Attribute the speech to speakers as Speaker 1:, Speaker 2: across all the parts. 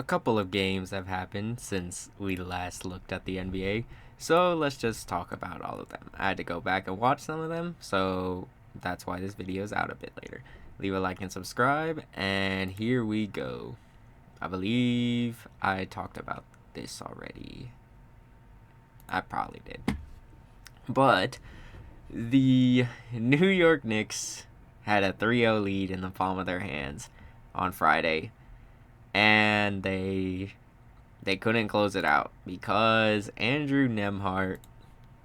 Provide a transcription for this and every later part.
Speaker 1: A couple of games have happened since we last looked at the NBA, so let's just talk about all of them. I had to go back and watch some of them, so that's why this video is out a bit later. Leave a like and subscribe, and here we go. I believe I talked about this already. I probably did. But the New York Knicks had a 3-0 lead in the palm of their hands on Friday, and they couldn't close it out because Andrew Nemhart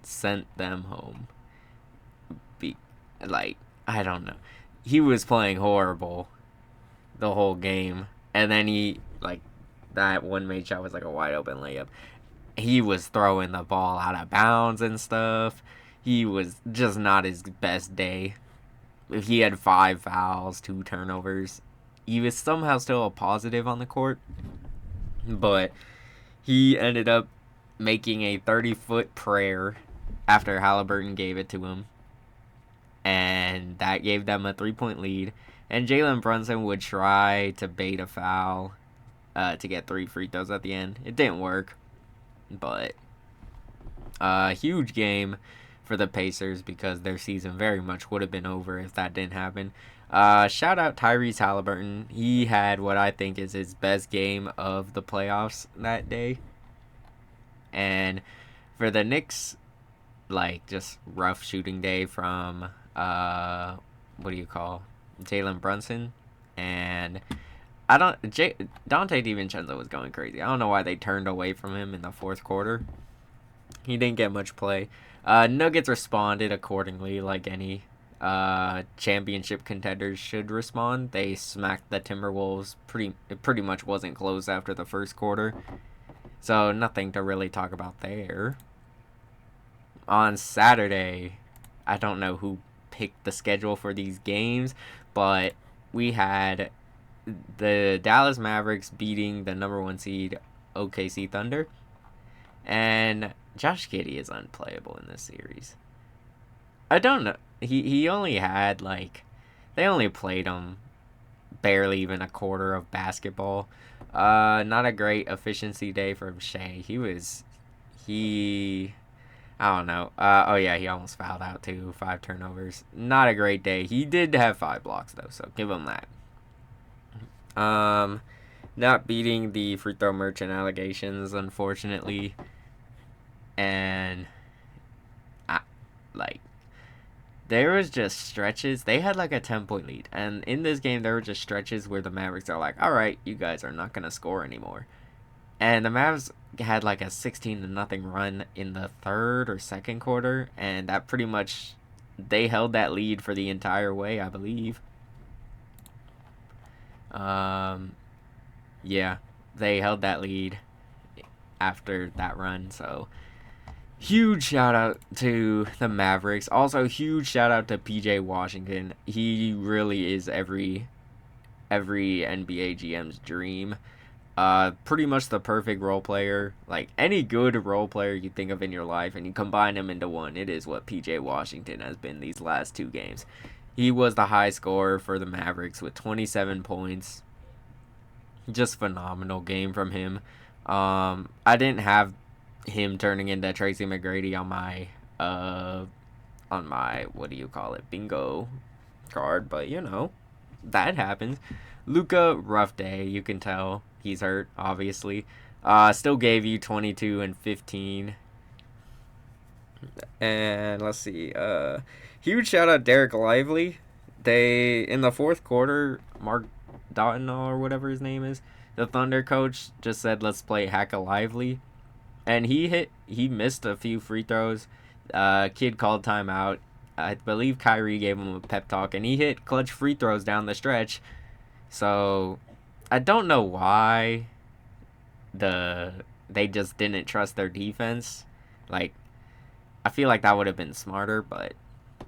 Speaker 1: sent them home. I don't know. He was playing horrible the whole game, and then that one made shot was like a wide open layup. He was throwing the ball out of bounds and stuff. He was just not his best day. He had 5 fouls, 2 turnovers. He was somehow still a positive on the court, but he ended up making a 30-foot prayer after Halliburton gave it to him, and that gave them a 3-point lead. And Jalen Brunson would try to bait a foul to get 3 free throws at the end. It didn't work, but a huge game for the Pacers because their season very much would have been over if that didn't happen. Shout out Tyrese Halliburton. He had what I think is his best game of the playoffs that day. And for the Knicks, just rough shooting day from Jalen Brunson. And Dante DiVincenzo was going crazy. I don't know why they turned away from him in the fourth quarter. He didn't get much play. Nuggets responded accordingly, like any championship contenders should respond. They smacked the Timberwolves. It pretty much wasn't close after the first quarter, so nothing to really talk about there. On Saturday, I don't know who picked the schedule for these games, but we had the Dallas Mavericks beating the number 1 seed OKC Thunder, and Josh Giddey is unplayable in this series. I don't know. He only had they only played him barely even a quarter of basketball. Not a great efficiency day for Shea. I don't know. He almost fouled out too. 5 turnovers. Not a great day. He did have 5 blocks though, so give him that. Not beating the free throw merchant allegations, unfortunately. And there was just stretches. They had a 10-point lead, and in this game there were just stretches where the Mavericks are like, all right, you guys are not gonna score anymore, and the Mavs had a 16-0 run in the third or second quarter, and that pretty much they held that lead for the entire way, I believe. They held that lead after that run, so huge shout out to the Mavericks. Also, huge shout out to PJ Washington. He really is every NBA GM's dream. Pretty much the perfect role player. Any good role player you think of in your life, and you combine them into one, it is what PJ Washington has been these last 2 games. He was the high scorer for the Mavericks with 27 points. Just phenomenal game from him. I didn't have him turning into Tracy McGrady on my bingo card, but that happens. Luka, rough day. You can tell he's hurt, obviously. Still gave you 22 and 15. And let's see. Huge shout out Derek Lively. They in the fourth quarter, Mark Doughton or whatever his name is, the Thunder coach, just said let's play Hacka Lively, and he missed a few free throws. Kid called timeout. I believe Kyrie gave him a pep talk, and he hit clutch free throws down the stretch. So I don't know why they just didn't trust their defense. I feel like that would have been smarter, but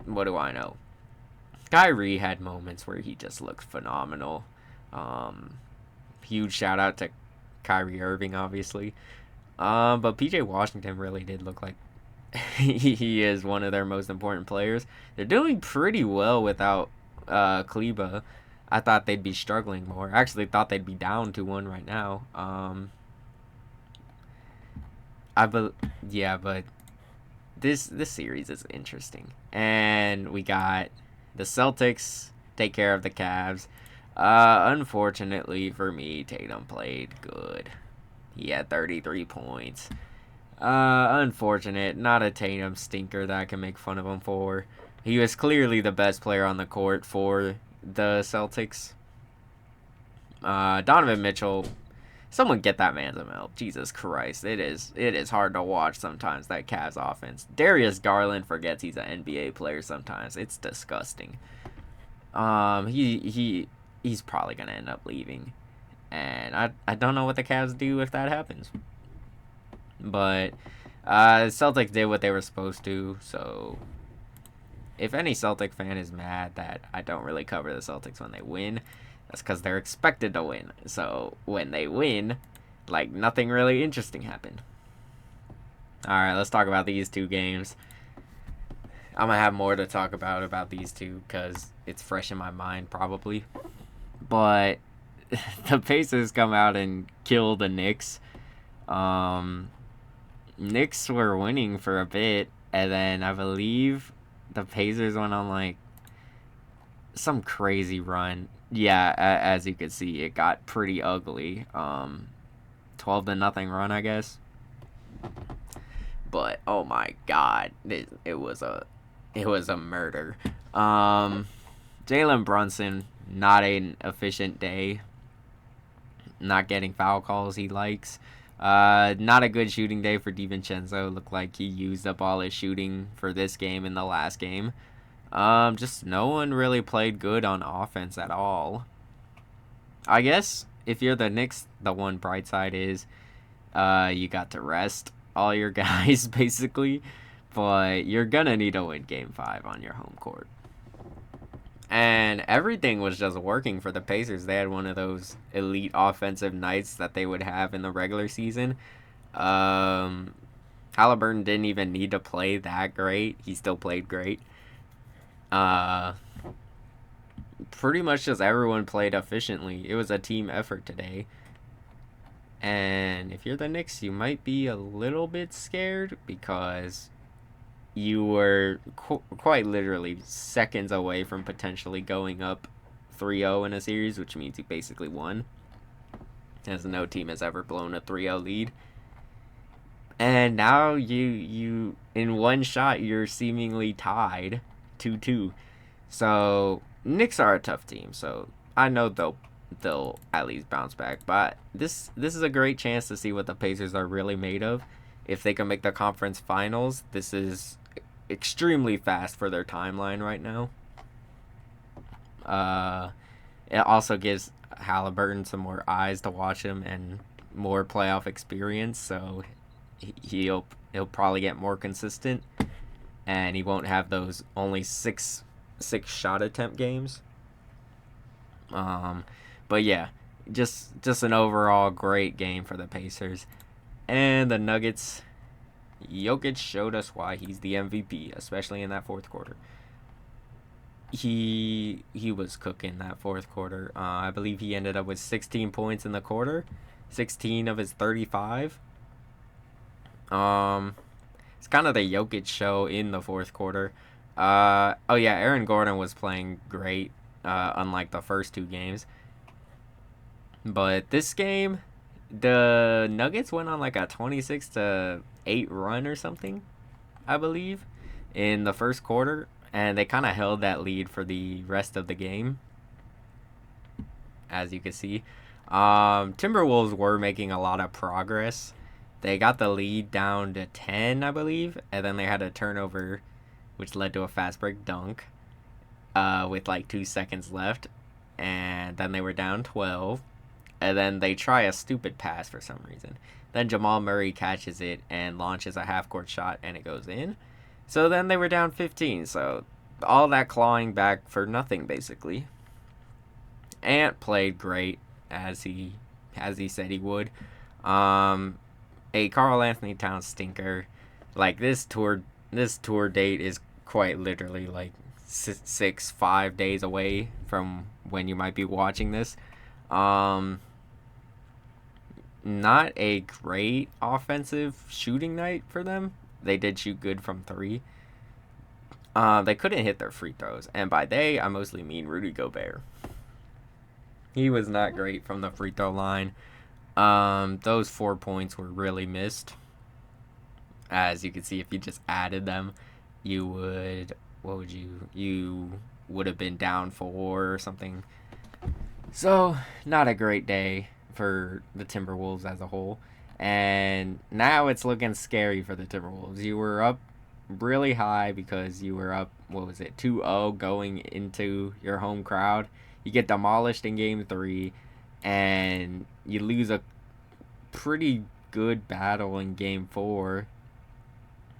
Speaker 1: what do I know? Kyrie had moments where he just looked phenomenal. Huge shout out to Kyrie Irving, obviously. But PJ Washington really did look like he is one of their most important players. They're doing pretty well without Kleba. I thought they'd be struggling more. I actually thought they'd be down 2-1 right now. Yeah, but this series is interesting. And we got the Celtics take care of the Cavs. Unfortunately for me, Tatum played good. He had 33 points. Unfortunate. Not a Tatum stinker that I can make fun of him for. He was clearly the best player on the court for the Celtics. Donovan Mitchell, someone get that man some help. Jesus Christ, it is hard to watch sometimes, that Cavs offense. Darius Garland forgets he's an NBA player sometimes. It's disgusting. He's probably gonna end up leaving, and I don't know what the Cavs do if that happens. But Celtics did what they were supposed to, so if any Celtic fan is mad that I don't really cover the Celtics when they win, that's because they're expected to win. So when they win, like, nothing really interesting happened. Alright, let's talk about these two games. I'm going to have more to talk about these two because it's fresh in my mind probably. But the Pacers come out and kill the Knicks. Knicks were winning for a bit, and then I believe the Pacers went on like some crazy run. Yeah, as you can see, it got pretty ugly. 12-0 run, I guess. But oh my God, it was a murder. Jalen Brunson, not an efficient day. Not getting foul calls he likes. Not a good shooting day for DiVincenzo. Looked like he used up all his shooting for this game and the last game. Just no one really played good on offense at all. I guess if you're the Knicks, the one bright side is you got to rest all your guys basically, but you're gonna need to win Game 5 on your home court. And everything was just working for the Pacers. They had one of those elite offensive nights that they would have in the regular season. Halliburton didn't even need to play that great. He still played great. Pretty much just everyone played efficiently. It was a team effort today. And if you're the Knicks, you might be a little bit scared because you were quite literally seconds away from potentially going up 3-0 in a series, which means you basically won, as no team has ever blown a 3-0 lead. And now you in one shot you're seemingly tied 2-2. So Knicks are a tough team, so I know they'll at least bounce back. But this is a great chance to see what the Pacers are really made of. If they can make the conference finals, this is extremely fast for their timeline right now. It also gives Halliburton some more eyes to watch him and more playoff experience, so he'll probably get more consistent, and he won't have those only six shot attempt games. But yeah, just an overall great game for the Pacers. And the Nuggets, Jokic showed us why he's the MVP, especially in that fourth quarter. He was cooking that fourth quarter. I believe he ended up with 16 points in the quarter, 16 of his 35. It's kind of the Jokic show in the fourth quarter. Aaron Gordon was playing great, unlike the first two games. But this game, the Nuggets went on like a 26-8 run or something, I believe, in the first quarter, and they kind of held that lead for the rest of the game, as you can see. Timberwolves were making a lot of progress. They got the lead down to 10, I believe, and then they had a turnover, which led to a fast break dunk with like 2 seconds left, and then they were down 12. And then they try a stupid pass for some reason. Then Jamal Murray catches it and launches a half-court shot, and it goes in. So then they were down 15. So all that clawing back for nothing, basically. Ant played great, as he said he would. A Karl Anthony Towns stinker. Like, this tour date is quite literally like 5 days away from when you might be watching this. Um, Not a great offensive shooting night for them. They did shoot good from three. They couldn't hit their free throws, and by they I mostly mean Rudy Gobert. He was not great from the free throw line. Those 4 points were really missed. As you can see, if you just added them, you would you would have been down 4 or something. So not a great day for the Timberwolves as a whole. And now it's looking scary for the Timberwolves. You were up really high because you were up, 2-0 going into your home crowd. You get demolished in game 3, and you lose a pretty good battle in game 4.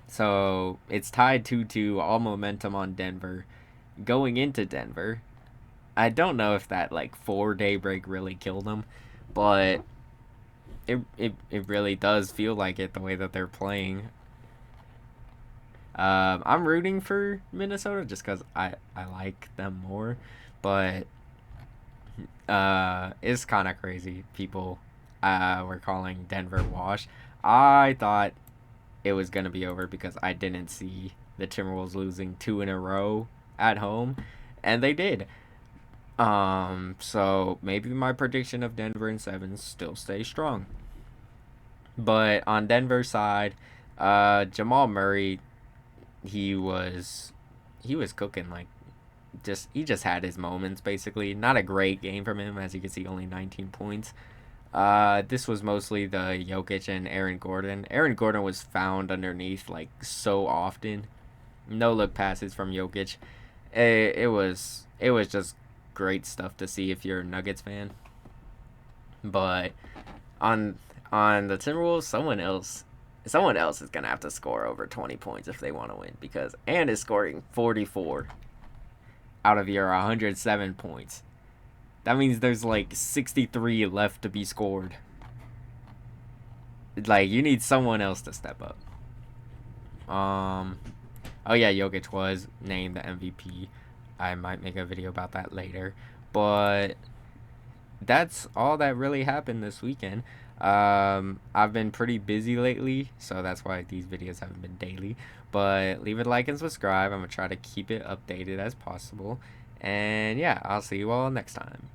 Speaker 1: So it's tied 2-2, all momentum on Denver. Going into Denver, I don't know if that 4-day break really killed them, but it really does feel like it the way that they're playing. I'm rooting for Minnesota just because I like them more, but it's kind of crazy. People were calling Denver wash. I thought it was going to be over because I didn't see the Timberwolves losing 2 in a row at home, and they did. So maybe my prediction of Denver in 7 still stays strong. But on Denver's side, Jamal Murray, he was cooking. He just had his moments basically. Not a great game from him, as you can see, only 19 points. This was mostly the Jokic and Aaron Gordon. Aaron Gordon was found underneath so often. No look passes from Jokic. It was just great stuff to see if you're a Nuggets fan. But on the Timberwolves, someone else is gonna have to score over 20 points if they want to win, because Ant is scoring 44 out of your 107 points. That means there's 63 left to be scored. You need someone else to step up. Oh yeah, Jokic was named the MVP. I might make a video about that later. But that's all that really happened this weekend. I've been pretty busy lately, so that's why these videos haven't been daily. But leave a like and subscribe. I'm going to try to keep it updated as possible. And yeah, I'll see you all next time.